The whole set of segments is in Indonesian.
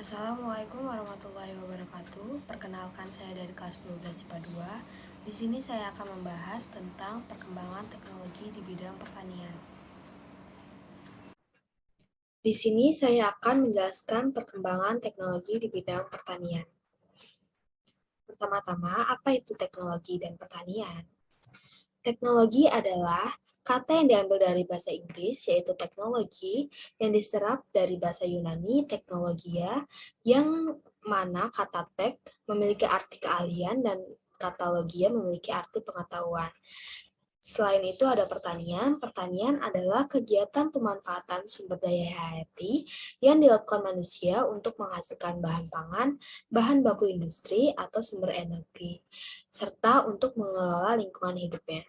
Assalamualaikum warahmatullahi wabarakatuh. Perkenalkan, saya dari kelas 12 IPA 2. Di sini saya akan membahas tentang perkembangan teknologi di bidang pertanian. Di sini saya akan menjelaskan perkembangan teknologi di bidang pertanian. Pertama-tama, apa itu teknologi dan pertanian? Teknologi adalah kata yang diambil dari bahasa Inggris, yaitu teknologi, yang diserap dari bahasa Yunani, teknologia, yang mana kata tek memiliki arti keahlian dan kata logia memiliki arti pengetahuan. Selain itu ada pertanian. Pertanian adalah kegiatan pemanfaatan sumber daya hayati yang dilakukan manusia untuk menghasilkan bahan pangan, bahan baku industri, atau sumber energi, serta untuk mengelola lingkungan hidupnya.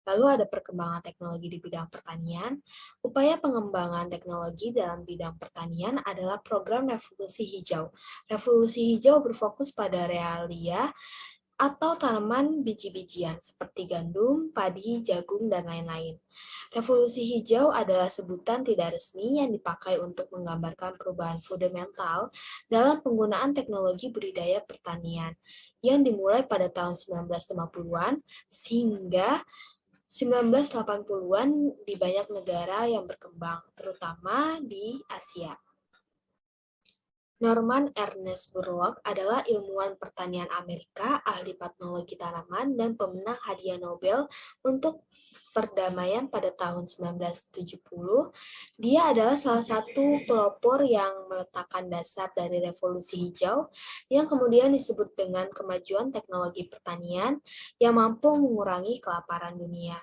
Lalu ada perkembangan teknologi di bidang pertanian. Upaya pengembangan teknologi dalam bidang pertanian adalah program Revolusi Hijau. Revolusi Hijau berfokus pada realia atau tanaman biji-bijian seperti gandum, padi, jagung, dan lain-lain. Revolusi hijau adalah sebutan tidak resmi yang dipakai untuk menggambarkan perubahan fundamental dalam penggunaan teknologi budidaya pertanian yang dimulai pada tahun 1950-an sehingga 1980-an di banyak negara yang berkembang, terutama di Asia. Norman Ernest Borlaug adalah ilmuwan pertanian Amerika, ahli patnologi tanaman, dan pemenang hadiah Nobel untuk perdamaian pada tahun 1970. Dia adalah salah satu pelopor yang meletakkan dasar dari revolusi hijau yang kemudian disebut dengan kemajuan teknologi pertanian yang mampu mengurangi kelaparan dunia.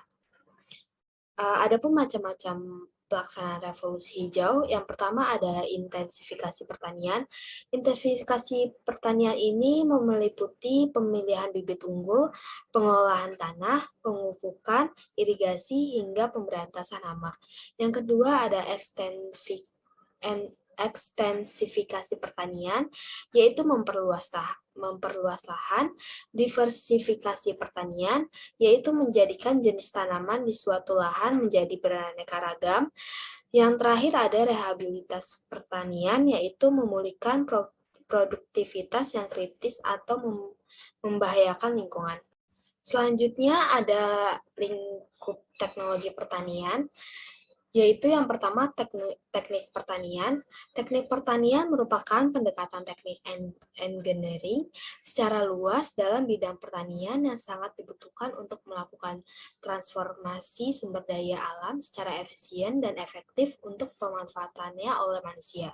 Adapun macam-macam pelaksanaan revolusi hijau, yang pertama ada intensifikasi pertanian. Intensifikasi pertanian ini meliputi pemilihan bibit unggul, pengolahan tanah, pemupukan, irigasi, hingga pemberantasan hama. Yang kedua ada ekstensifikasi pertanian, yaitu memperluas lahan, diversifikasi pertanian, yaitu menjadikan jenis tanaman di suatu lahan menjadi beraneka ragam. Yang terakhir ada rehabilitas pertanian, yaitu memulihkan produktivitas yang kritis atau membahayakan lingkungan. Selanjutnya ada lingkup teknologi pertanian, yaitu yang pertama teknik pertanian. Teknik pertanian merupakan pendekatan teknik engineering secara luas dalam bidang pertanian yang sangat dibutuhkan untuk melakukan transformasi sumber daya alam secara efisien dan efektif untuk pemanfaatannya oleh manusia.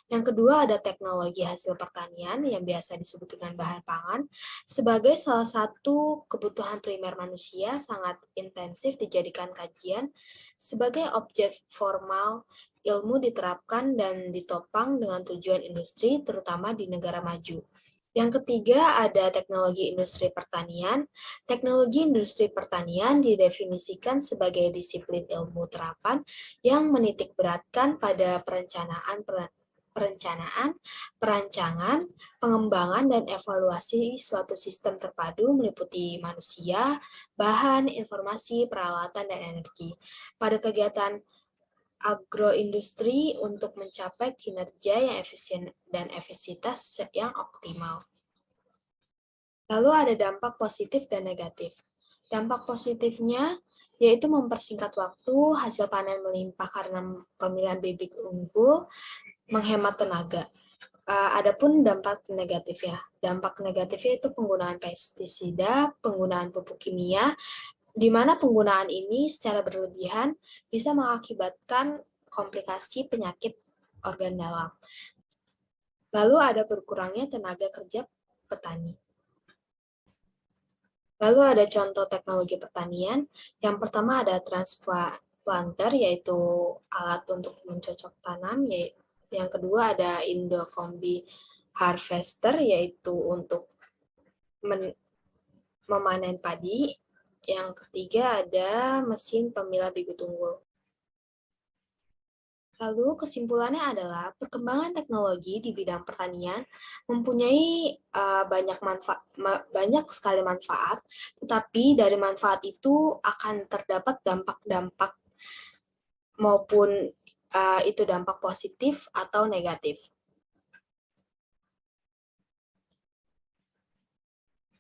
Yang kedua ada teknologi hasil pertanian yang biasa disebut dengan bahan pangan. Sebagai salah satu kebutuhan primer manusia, sangat intensif dijadikan kajian sebagai objek formal. Ilmu diterapkan dan ditopang dengan tujuan industri, terutama di negara maju. Yang ketiga ada teknologi industri pertanian. Teknologi industri pertanian didefinisikan sebagai disiplin ilmu terapan yang menitikberatkan pada perencanaan, perancangan, pengembangan, dan evaluasi suatu sistem terpadu meliputi manusia, bahan, informasi, peralatan, dan energi pada kegiatan agroindustri untuk mencapai kinerja yang efisien dan efisiensitas yang optimal. Lalu ada dampak positif dan negatif. Dampak positifnya yaitu mempersingkat waktu, hasil panen melimpah karena pemilihan bibit unggul, menghemat tenaga. Adapun dampak negatif ya. Dampak negatifnya itu penggunaan pestisida, penggunaan pupuk kimia, di mana penggunaan ini secara berlebihan bisa mengakibatkan komplikasi penyakit organ dalam. Lalu ada berkurangnya tenaga kerja petani. Lalu ada contoh teknologi pertanian. Yang pertama ada transplanter, yaitu alat untuk mencocok tanam. Yang kedua ada Indocombi harvester, yaitu untuk memanen padi. Yang ketiga ada mesin pemilah bibit unggul. Lalu kesimpulannya adalah perkembangan teknologi di bidang pertanian mempunyai banyak sekali manfaat, tetapi dari manfaat itu akan terdapat dampak-dampak maupun itu dampak positif atau negatif.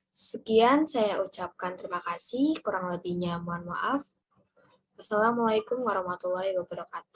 Sekian saya ucapkan terima kasih, kurang lebihnya mohon maaf. Wassalamualaikum warahmatullahi wabarakatuh.